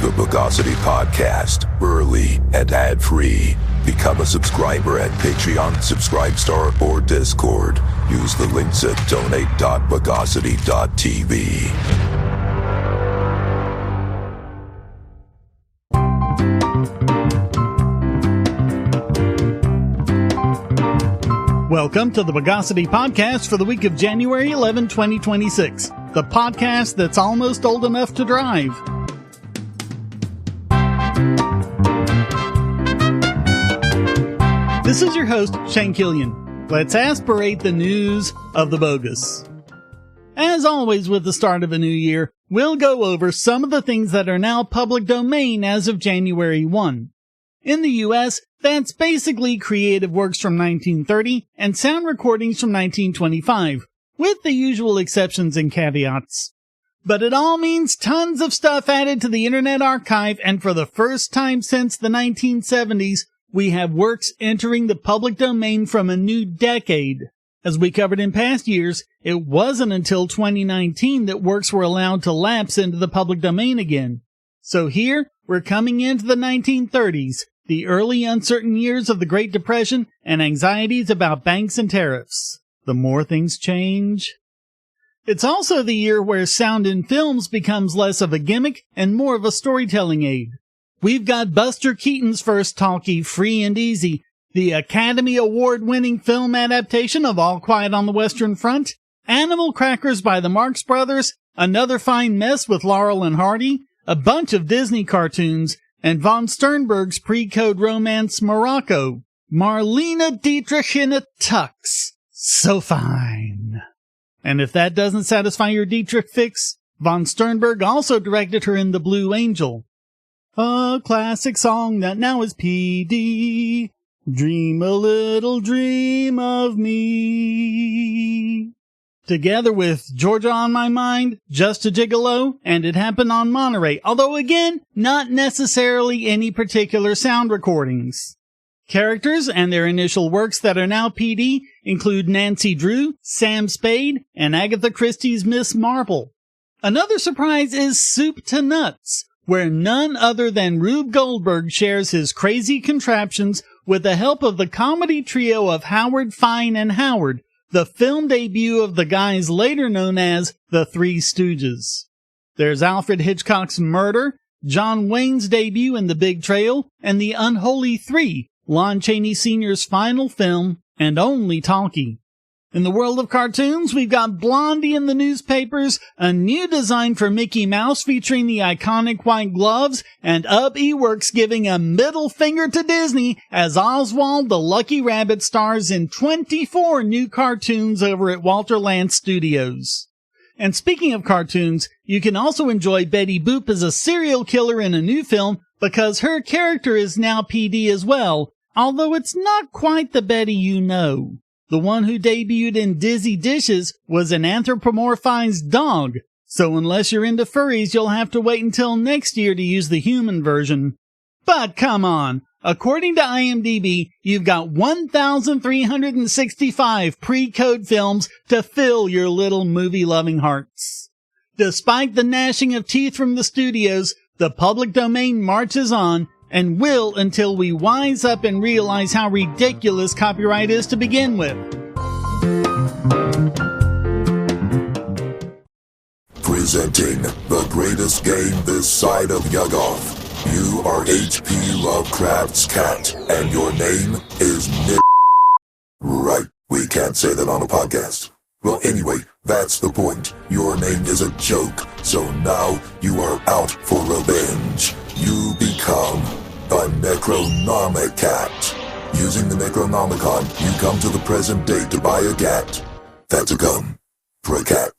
The Bogosity Podcast, early and ad-free. Become a subscriber at Patreon, Subscribestar, or Discord. Use the links at donate.bogosity.tv. Welcome to the Bogosity Podcast for the week of January 11, 2026. The podcast that's almost old enough to drive. This is your host, Shane Killian. Let's aspirate the news of the bogus. As always with the start of a new year, we'll go over some of the things that are now public domain as of January 1. In the US, that's basically creative works from 1930 and sound recordings from 1925, with the usual exceptions and caveats. But it all means tons of stuff added to the Internet Archive, and for the first time since the 1970s, we have works entering the public domain from a new decade. As we covered in past years, it wasn't until 2019 that works were allowed to lapse into the public domain again. So here, we're coming into the 1930s, the early uncertain years of the Great Depression and anxieties about banks and tariffs. The more things change. It's also the year where sound in films becomes less of a gimmick and more of a storytelling aid. We've got Buster Keaton's first talkie, Free and Easy, the Academy Award-winning film adaptation of All Quiet on the Western Front, Animal Crackers by the Marx Brothers, Another Fine Mess with Laurel and Hardy, a bunch of Disney cartoons, and von Sternberg's pre-code romance Morocco, Marlene Dietrich in a tux. So fine. And if that doesn't satisfy your Dietrich fix, von Sternberg also directed her in The Blue Angel. A classic song that now is PD. Dream a little dream of me. Together with Georgia on My Mind, Just a Gigolo, and It Happened on Monterey, although again, not necessarily any particular sound recordings. Characters and their initial works that are now PD include Nancy Drew, Sam Spade, and Agatha Christie's Miss Marple. Another surprise is Soup to Nuts, where none other than Rube Goldberg shares his crazy contraptions with the help of the comedy trio of Howard, Fine, and Howard, the film debut of the guys later known as the Three Stooges. There's Alfred Hitchcock's Murder, John Wayne's debut in The Big Trail, and The Unholy Three, Lon Chaney Sr.'s final film and only talkie. In the world of cartoons, we've got Blondie in the newspapers, a new design for Mickey Mouse featuring the iconic white gloves, and Ub Iwerks giving a middle finger to Disney as Oswald the Lucky Rabbit stars in 24 new cartoons over at Walter Lantz Studios. And speaking of cartoons, you can also enjoy Betty Boop as a serial killer in a new film because her character is now PD as well, although it's not quite the Betty you know. The one who debuted in Dizzy Dishes was an anthropomorphized dog, so unless you're into furries, you'll have to wait until next year to use the human version. But come on, according to IMDb, you've got 1,365 pre-code films to fill your little movie-loving hearts. Despite the gnashing of teeth from the studios, the public domain marches on, and will until we wise up and realize how ridiculous copyright is to begin with. Presenting the greatest game this side of Yugoth. You are H.P. Lovecraft's cat, and your name is Nick. Right, we can't say that on a podcast. Well, anyway, that's the point. Your name is a joke, so now you are out for revenge. You become a Necronomicat. Using the Necronomicon, you come to the present day to buy a cat. That's a gun. For a cat.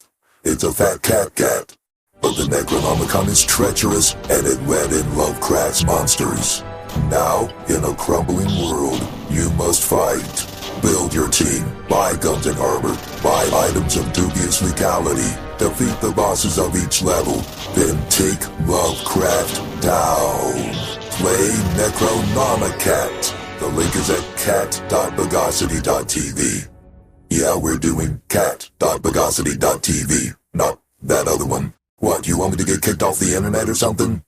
It's a fat cat. But the Necronomicon is treacherous, and it let in Lovecraft's monsters. Now, in a crumbling world, you must fight. Build your team, buy guns and armor, buy items of dubious legality, defeat the bosses of each level, then take Lovecraft down. Play Necronomicat. The link is at cat.bogosity.tv. Yeah, we're doing cat.bogosity.tv, not that other one. What, you want me to get kicked off the internet or something?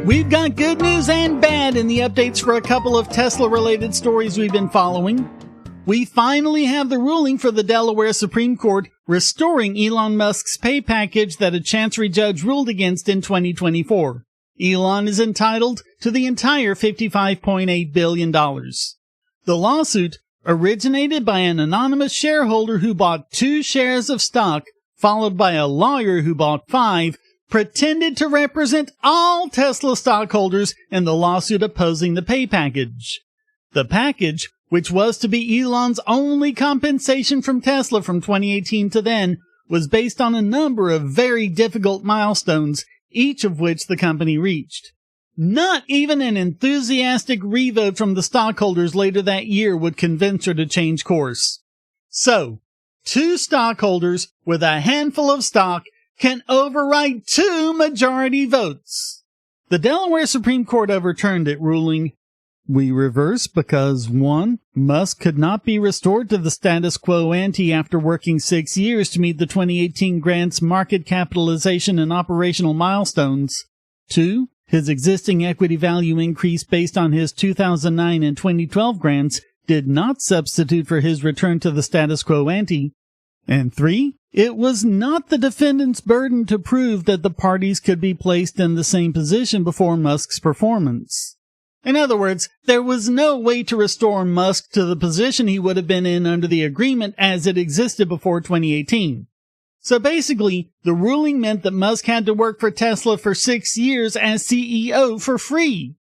We've got good news and bad in the updates for a couple of Tesla-related stories we've been following. We finally have the ruling for the Delaware Supreme Court restoring Elon Musk's pay package that a chancery judge ruled against in 2024. Elon is entitled to the entire $55.8 billion. The lawsuit originated by an anonymous shareholder who bought 2 shares of stock, followed by a lawyer who bought 5, pretended to represent all Tesla stockholders in the lawsuit opposing the pay package. The package, which was to be Elon's only compensation from Tesla from 2018 to then, was based on a number of very difficult milestones, each of which the company reached. Not even an enthusiastic revote from the stockholders later that year would convince her to change course. So, 2 stockholders with a handful of stock can override 2 majority votes. The Delaware Supreme Court overturned it, ruling, "We reverse because 1. Musk could not be restored to the status quo ante after working 6 years to meet the 2018 grant's market capitalization and operational milestones. 2. His existing equity value increase based on his 2009 and 2012 grants did not substitute for his return to the status quo ante. And 3. It was not the defendant's burden to prove that the parties could be placed in the same position before Musk's performance." In other words, there was no way to restore Musk to the position he would have been in under the agreement as it existed before 2018. So basically, the ruling meant that Musk had to work for Tesla for 6 years as CEO for free.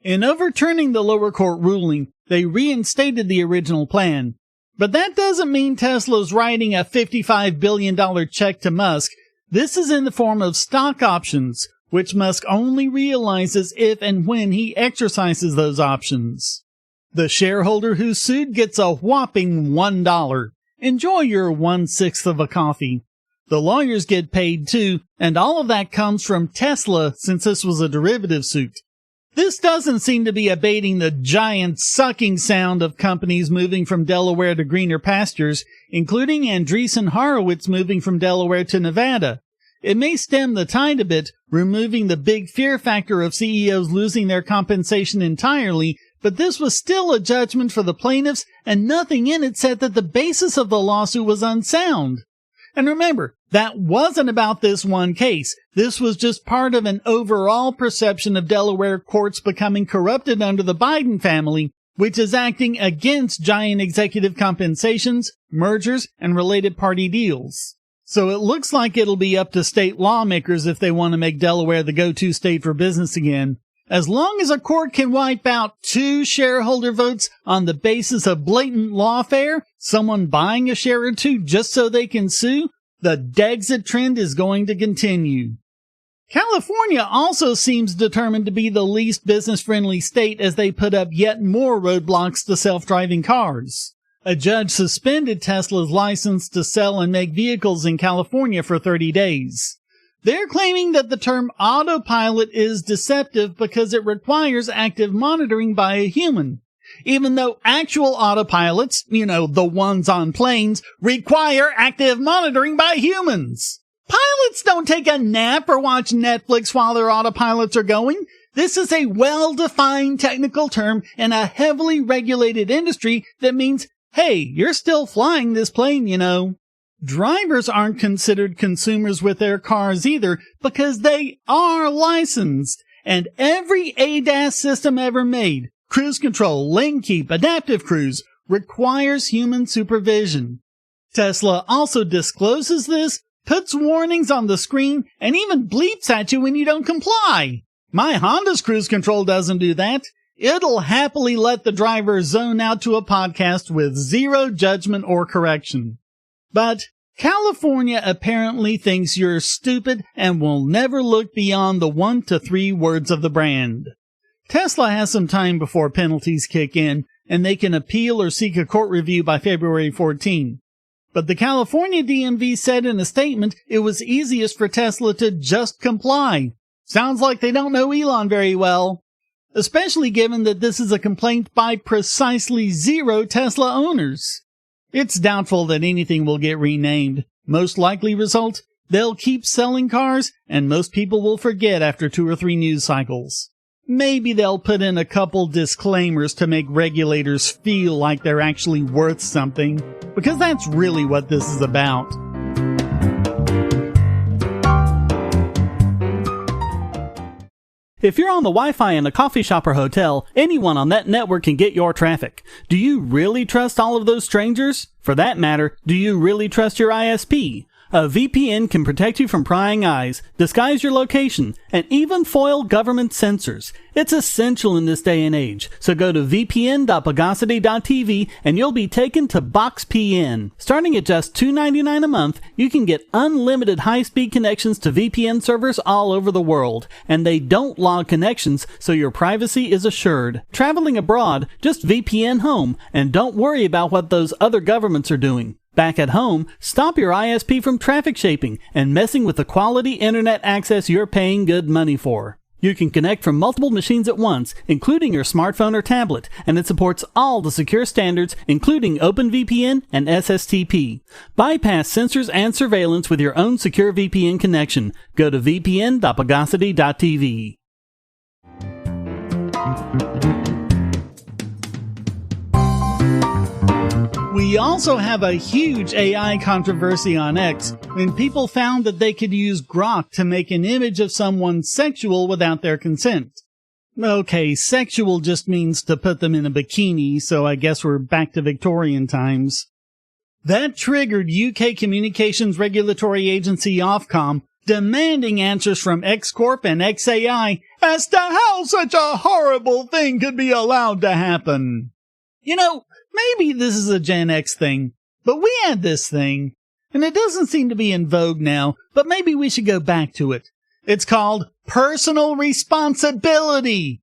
In overturning the lower court ruling, they reinstated the original plan. But that doesn't mean Tesla's writing a $55 billion check to Musk. This is in the form of stock options, which Musk only realizes if and when he exercises those options. The shareholder who sued gets a whopping $1. Enjoy your 1/6 of a coffee. The lawyers get paid too, and all of that comes from Tesla since this was a derivative suit. This doesn't seem to be abating the giant sucking sound of companies moving from Delaware to greener pastures, including Andreessen Horowitz moving from Delaware to Nevada. It may stem the tide a bit, removing the big fear factor of CEOs losing their compensation entirely, but this was still a judgment for the plaintiffs, and nothing in it said that the basis of the lawsuit was unsound. And remember, that wasn't about this one case. This was just part of an overall perception of Delaware courts becoming corrupted under the Biden family, which is acting against giant executive compensations, mergers, and related party deals. So it looks like it'll be up to state lawmakers if they want to make Delaware the go-to state for business again. As long as a court can wipe out 2 shareholder votes on the basis of blatant lawfare, someone buying a share or 2 just so they can sue, the Dexit trend is going to continue. California also seems determined to be the least business-friendly state as they put up yet more roadblocks to self-driving cars. A judge suspended Tesla's license to sell and make vehicles in California for 30 days. They're claiming that the term autopilot is deceptive because it requires active monitoring by a human, even though actual autopilots, the ones on planes, require active monitoring by humans. Pilots don't take a nap or watch Netflix while their autopilots are going. This is a well-defined technical term in a heavily regulated industry that means, hey, you're still flying this plane, Drivers aren't considered consumers with their cars either because they are licensed. And every ADAS system ever made, cruise control, lane keep, adaptive cruise, requires human supervision. Tesla also discloses this, puts warnings on the screen, and even bleeps at you when you don't comply. My Honda's cruise control doesn't do that. It'll happily let the driver zone out to a podcast with zero judgment or correction. But California apparently thinks you're stupid and will never look beyond the 1 to 3 words of the brand. Tesla has some time before penalties kick in, and they can appeal or seek a court review by February 14. But the California DMV said in a statement it was easiest for Tesla to just comply. Sounds like they don't know Elon very well. Especially given that this is a complaint by precisely 0 Tesla owners. It's doubtful that anything will get renamed. Most likely result, they'll keep selling cars, and most people will forget after 2 or 3 news cycles. maybe they'll put in a couple disclaimers to make regulators feel like they're actually worth something, because that's really what this is about. If you're on the Wi-Fi in a coffee shop or hotel, anyone on that network can get your traffic. Do you really trust all of those strangers? For that matter, do you really trust your ISP? A VPN can protect you from prying eyes, disguise your location, and even foil government censors. It's essential in this day and age, so go to vpn.bogosity.tv and you'll be taken to BoxPN. Starting at just $2.99 a month, you can get unlimited high-speed connections to VPN servers all over the world, and they don't log connections, so your privacy is assured. Traveling abroad, just VPN home, and don't worry about what those other governments are doing. Back at home, stop your ISP from traffic shaping and messing with the quality internet access you're paying good money for. You can connect from multiple machines at once, including your smartphone or tablet, and it supports all the secure standards, including OpenVPN and SSTP. Bypass censors and surveillance with your own secure VPN connection. Go to vpn.bogosity.tv. We also have a huge AI controversy on X when people found that they could use Grok to make an image of someone sexual without their consent. Okay, sexual just means to put them in a bikini, so I guess we're back to Victorian times. That triggered UK Communications Regulatory Agency Ofcom demanding answers from X Corp and XAI as to how such a horrible thing could be allowed to happen. You know, maybe this is a Gen X thing, but we had this thing, and it doesn't seem to be in vogue now, but maybe we should go back to it. It's called personal responsibility.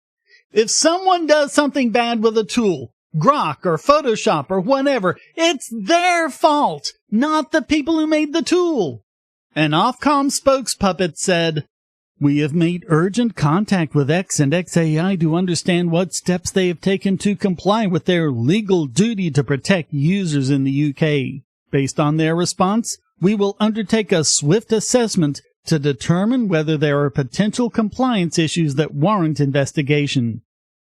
If someone does something bad with a tool, Grok or Photoshop or whatever, it's their fault, not the people who made the tool. An Ofcom spokespuppet said, "We have made urgent contact with X and XAI to understand what steps they have taken to comply with their legal duty to protect users in the UK. Based on their response, we will undertake a swift assessment to determine whether there are potential compliance issues that warrant investigation."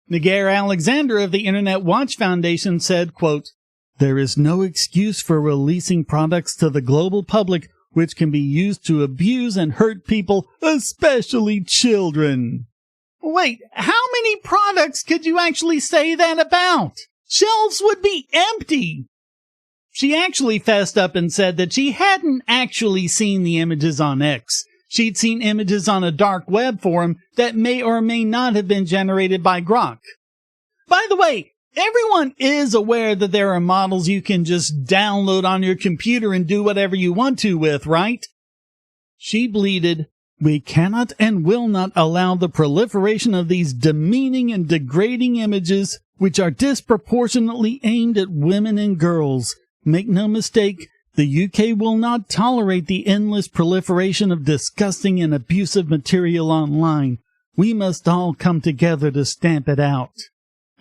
Nigar Alexander of the Internet Watch Foundation said, quote, "There is no excuse for releasing products to the global public which can be used to abuse and hurt people, especially children." Wait, how many products could you actually say that about? Shelves would be empty. She actually fessed up and said that she hadn't actually seen the images on X. She'd seen images on a dark web forum that may or may not have been generated by Grok. By the way, everyone is aware that there are models you can just download on your computer and do whatever you want to with, right? She bleated, "We cannot and will not allow the proliferation of these demeaning and degrading images which are disproportionately aimed at women and girls. Make no mistake, the UK will not tolerate the endless proliferation of disgusting and abusive material online. We must all come together to stamp it out."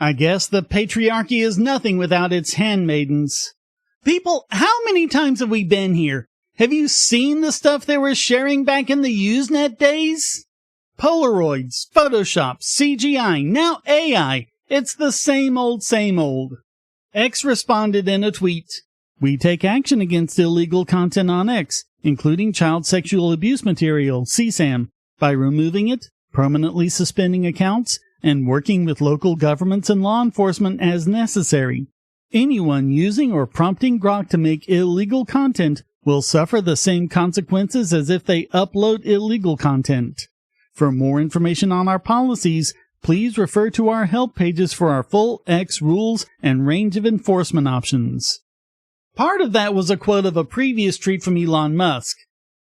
I guess the patriarchy is nothing without its handmaidens. People, how many times have we been here? Have you seen the stuff they were sharing back in the Usenet days? Polaroids, Photoshop, CGI, now AI. It's the same old, same old. X responded in a tweet, "We take action against illegal content on X, including child sexual abuse material, CSAM, by removing it, permanently suspending accounts, and working with local governments and law enforcement as necessary. Anyone using or prompting Grok to make illegal content will suffer the same consequences as if they upload illegal content. For more information on our policies, please refer to our help pages for our full X rules and range of enforcement options." Part of that was a quote of a previous tweet from Elon Musk.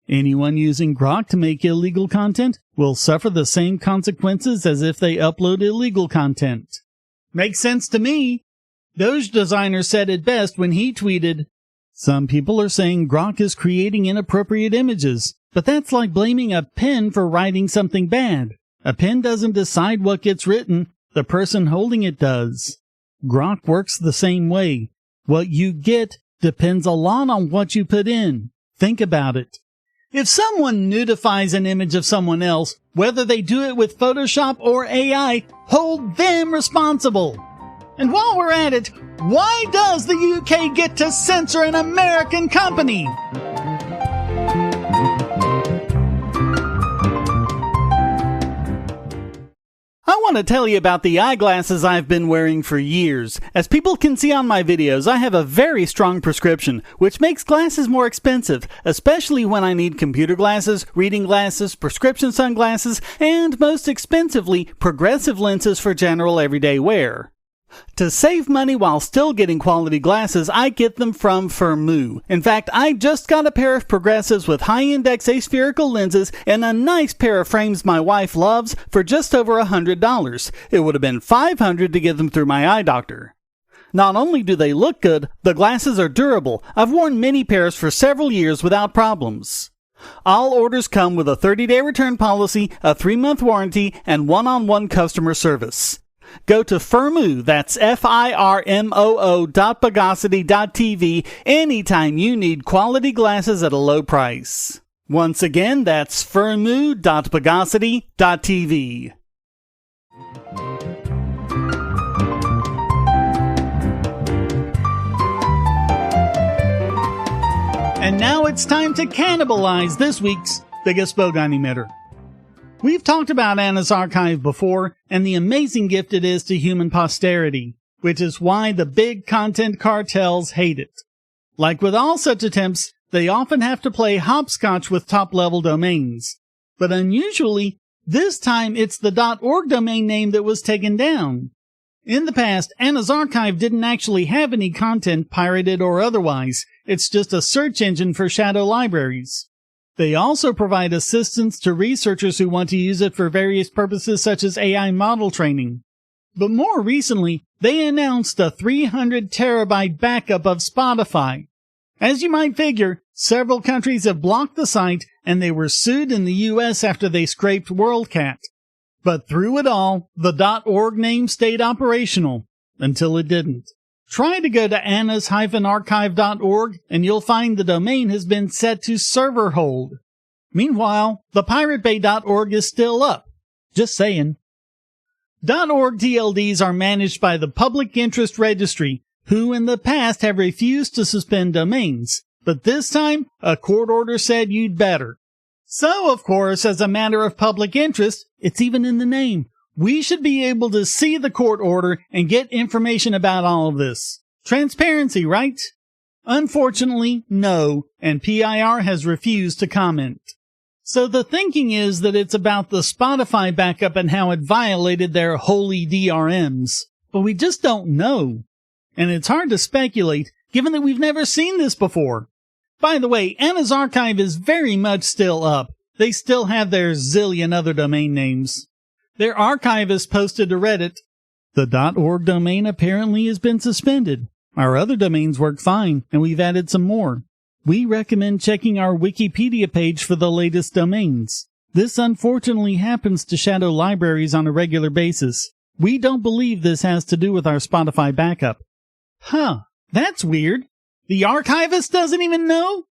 "Anyone using Grok to make illegal content will suffer the same consequences as if they upload illegal content." Makes sense to me. Doge designer said it best when he tweeted, "Some people are saying Grok is creating inappropriate images, but that's like blaming a pen for writing something bad. A pen doesn't decide what gets written, the person holding it does. Grok works the same way. What you get depends a lot on what you put in. Think about it. If someone nudifies an image of someone else, whether they do it with Photoshop or AI, hold them responsible. And while we're at it, why does the UK get to censor an American company? I want to tell you about the eyeglasses I've been wearing for years. As people can see on my videos, I have a very strong prescription, which makes glasses more expensive, especially when I need computer glasses, reading glasses, prescription sunglasses, and most expensively, progressive lenses for general everyday wear. To save money while still getting quality glasses, I get them from Firmoo. In fact, I just got a pair of progressives with high-index aspherical lenses and a nice pair of frames my wife loves for just over $100. It would have been $500 to get them through my eye doctor. Not only do they look good, the glasses are durable. I've worn many pairs for several years without problems. All orders come with a 30-day return policy, a 3-month warranty, and one-on-one customer service. Go to Firmoo, that's FIRMOO.Bogosity.tv anytime you need quality glasses at a low price. Once again, that's Firmoo.Bogosity.tv. And now it's time to cannibalize this week's biggest Bogon emitter. We've talked about Anna's Archive before, and the amazing gift it is to human posterity, which is why the big content cartels hate it. Like with all such attempts, they often have to play hopscotch with top-level domains. But unusually, this time it's the .org domain name that was taken down. In the past, Anna's Archive didn't actually have any content, pirated or otherwise. It's just a search engine for shadow libraries. They also provide assistance to researchers who want to use it for various purposes such as AI model training. But more recently, they announced a 300 terabyte backup of Spotify. As you might figure, several countries have blocked the site, and they were sued in the US after they scraped WorldCat. But through it all, the .org name stayed operational, until it didn't. Try to go to annas-archive.org and you'll find the domain has been set to server hold. Meanwhile, the piratebay.org is still up. Just saying. .org TLDs are managed by the Public Interest Registry, who in the past have refused to suspend domains. But this time, a court order said you'd better. So, of course, as a matter of public interest, it's even in the name. We should be able to see the court order and get information about all of this. Transparency, right? Unfortunately, no, and PIR has refused to comment. So the thinking is that it's about the Spotify backup and how it violated their holy DRMs. But we just don't know. And it's hard to speculate, given that we've never seen this before. By the way, Anna's Archive is very much still up. They still have their zillion other domain names. Their archive is posted to Reddit. The .org domain apparently has been suspended. Our other domains work fine, and we've added some more. We recommend checking our Wikipedia page for the latest domains. This unfortunately happens to shadow libraries on a regular basis. We don't believe this has to do with our Spotify backup. Huh, that's weird. The archivist doesn't even know?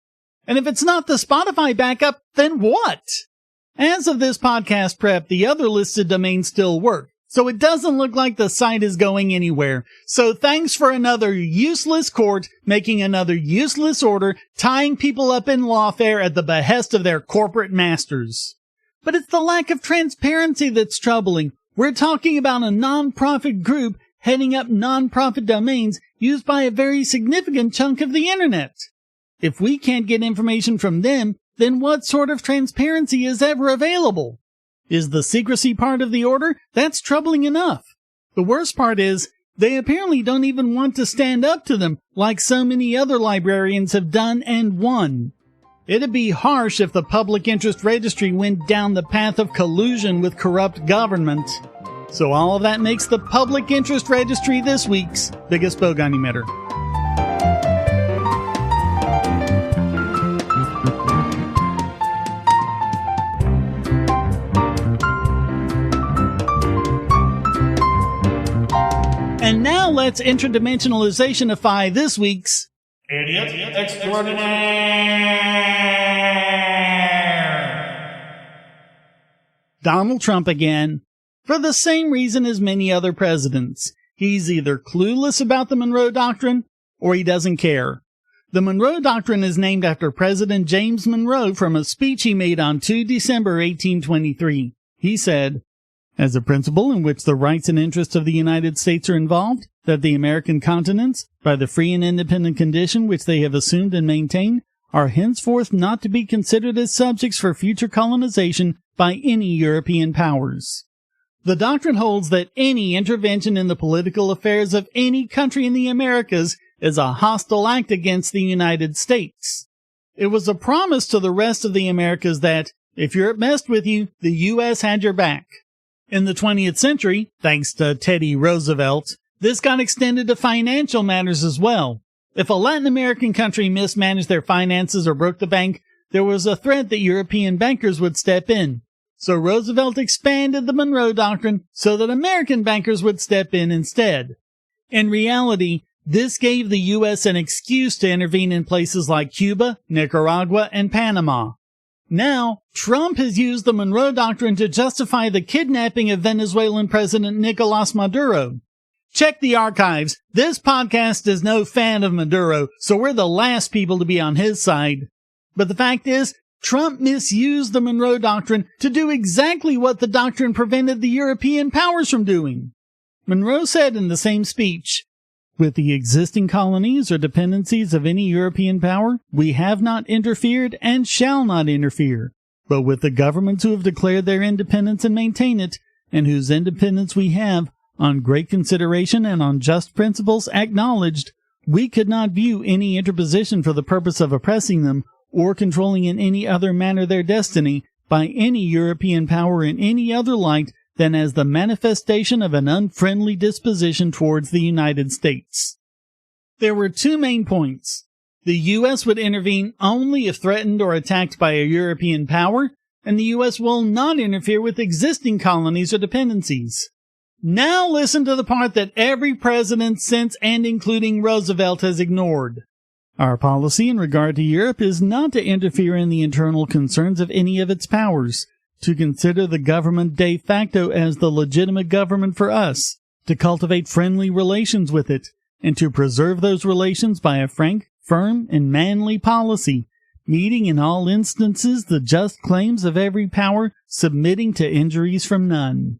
And if it's not the Spotify backup, then what? As of this podcast prep, the other listed domains still work, so it doesn't look like the site is going anywhere. So thanks for another useless court making another useless order, tying people up in lawfare at the behest of their corporate masters. But it's the lack of transparency that's troubling. We're talking about a non-profit group heading up non-profit domains used by a very significant chunk of the internet. If we can't get information from them, then what sort of transparency is ever available? Is the secrecy part of the order? That's troubling enough. The worst part is, they apparently don't even want to stand up to them, like so many other librarians have done and won. It'd be harsh if the Public Interest Registry went down the path of collusion with corrupt government. So all of that makes the Public Interest Registry this week's biggest Bogon emitter. And now let's interdimensionalizationify this week's Idiot Extraordinaire! Donald Trump again, for the same reason as many other presidents. He's either clueless about the Monroe Doctrine, or he doesn't care. The Monroe Doctrine is named after President James Monroe from a speech he made on 2 December 1823. He said, "As a principle in which the rights and interests of the United States are involved, that the American continents, by the free and independent condition which they have assumed and maintained, are henceforth not to be considered as subjects for future colonization by any European powers." The doctrine holds that any intervention in the political affairs of any country in the Americas is a hostile act against the United States. It was a promise to the rest of the Americas that, if Europe messed with you, the U.S. had your back. In the 20th century, thanks to Teddy Roosevelt, this got extended to financial matters as well. If a Latin American country mismanaged their finances or broke the bank, there was a threat that European bankers would step in. So Roosevelt expanded the Monroe Doctrine so that American bankers would step in instead. In reality, this gave the U.S. an excuse to intervene in places like Cuba, Nicaragua, and Panama. Now, Trump has used the Monroe Doctrine to justify the kidnapping of Venezuelan President Nicolas Maduro. Check the archives. This podcast is no fan of Maduro, so we're the last people to be on his side. But the fact is, Trump misused the Monroe Doctrine to do exactly what the doctrine prevented the European powers from doing. Monroe said in the same speech, "With the existing colonies or dependencies of any European power, we have not interfered and shall not interfere. But with the governments who have declared their independence and maintain it, and whose independence we have, on great consideration and on just principles, acknowledged, we could not view any interposition for the purpose of oppressing them, or controlling in any other manner their destiny, by any European power in any other light than as the manifestation of an unfriendly disposition towards the United States." There were two main points. The U.S. would intervene only if threatened or attacked by a European power, and the U.S. will not interfere with existing colonies or dependencies. Now listen to the part that every president since and including Roosevelt has ignored. "Our policy in regard to Europe is not to interfere in the internal concerns of any of its powers, to consider the government de facto as the legitimate government for us, to cultivate friendly relations with it, and to preserve those relations by a frank, firm, and manly policy, meeting in all instances the just claims of every power, submitting to injuries from none."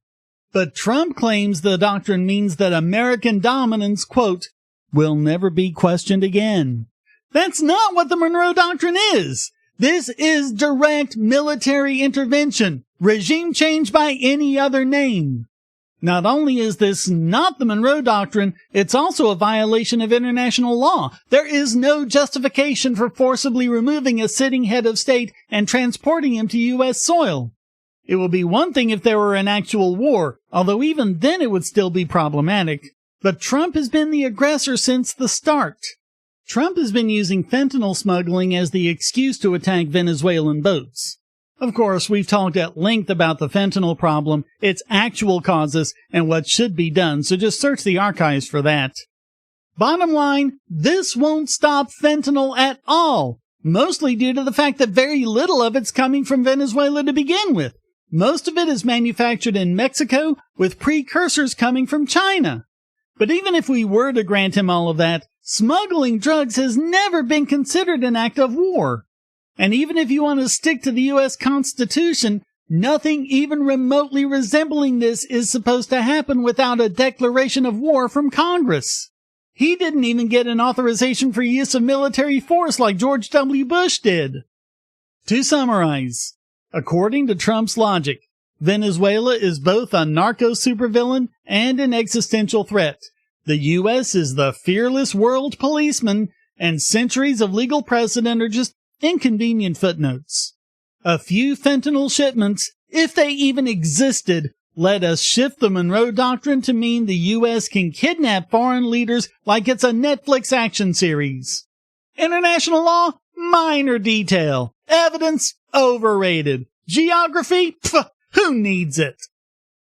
But Trump claims the doctrine means that American dominance, quote, "will never be questioned again." That's not what the Monroe Doctrine is. This is direct military intervention, regime change by any other name. Not only is this not the Monroe Doctrine, it's also a violation of international law. There is no justification for forcibly removing a sitting head of state and transporting him to U.S. soil. It would be one thing if there were an actual war, although even then it would still be problematic. But Trump has been the aggressor since the start. Trump has been using fentanyl smuggling as the excuse to attack Venezuelan boats. Of course, we've talked at length about the fentanyl problem, its actual causes, and what should be done, so just search the archives for that. Bottom line, this won't stop fentanyl at all, mostly due to the fact that very little of it's coming from Venezuela to begin with. Most of it is manufactured in Mexico, with precursors coming from China. But even if we were to grant him all of that, smuggling drugs has never been considered an act of war. And even if you want to stick to the U.S. Constitution, nothing even remotely resembling this is supposed to happen without a declaration of war from Congress. He didn't even get an authorization for use of military force like George W. Bush did. To summarize, according to Trump's logic, Venezuela is both a narco-supervillain and an existential threat. The U.S. is the fearless world policeman, and centuries of legal precedent are just inconvenient footnotes. A few fentanyl shipments, if they even existed, let us shift the Monroe Doctrine to mean the U.S. can kidnap foreign leaders like it's a Netflix action series. International law? Minor detail. Evidence? Overrated. Geography? Pfft, who needs it?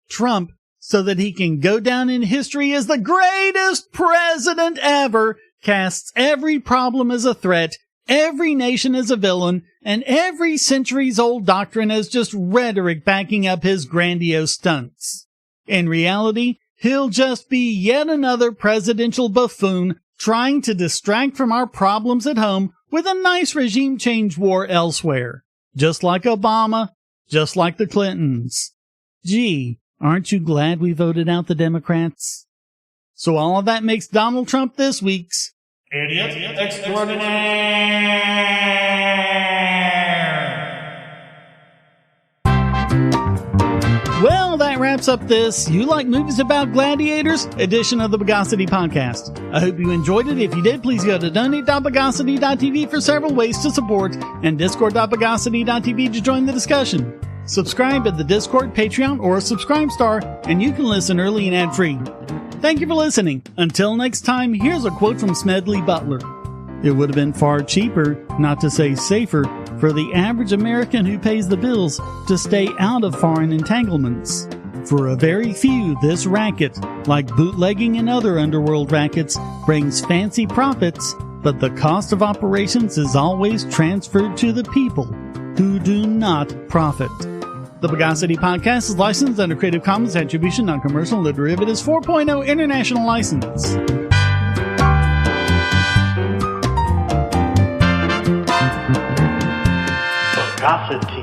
Trump, so that he can go down in history as the greatest president ever, casts every problem as a threat, Every nation is a villain, and every centuries-old doctrine is just rhetoric backing up his grandiose stunts. In reality, he'll just be yet another presidential buffoon trying to distract from our problems at home with a nice regime change war elsewhere. Just like Obama, just like the Clintons. Gee, aren't you glad we voted out the Democrats? So all of that makes Donald Trump this week's Idiot Extraordinaire. Well, that wraps up this You Like Movies About Gladiators edition of the Bogosity podcast. I hope you enjoyed it. If you did, please go to donate.bogosity.tv for several ways to support and discord.bogosity.tv to join the discussion. Subscribe at the Discord, Patreon, or Subscribe Star, and you can listen early and ad-free. Thank you for listening. Until next time, here's a quote from Smedley Butler. It would have been far cheaper, not to say safer, for the average American who pays the bills to stay out of foreign entanglements. For a very few, this racket, like bootlegging and other underworld rackets, brings fancy profits, but the cost of operations is always transferred to the people who do not profit. The Bogosity podcast is licensed under Creative Commons Attribution, Non-Commercial, No Derivatives 4.0 International License. Bogosity.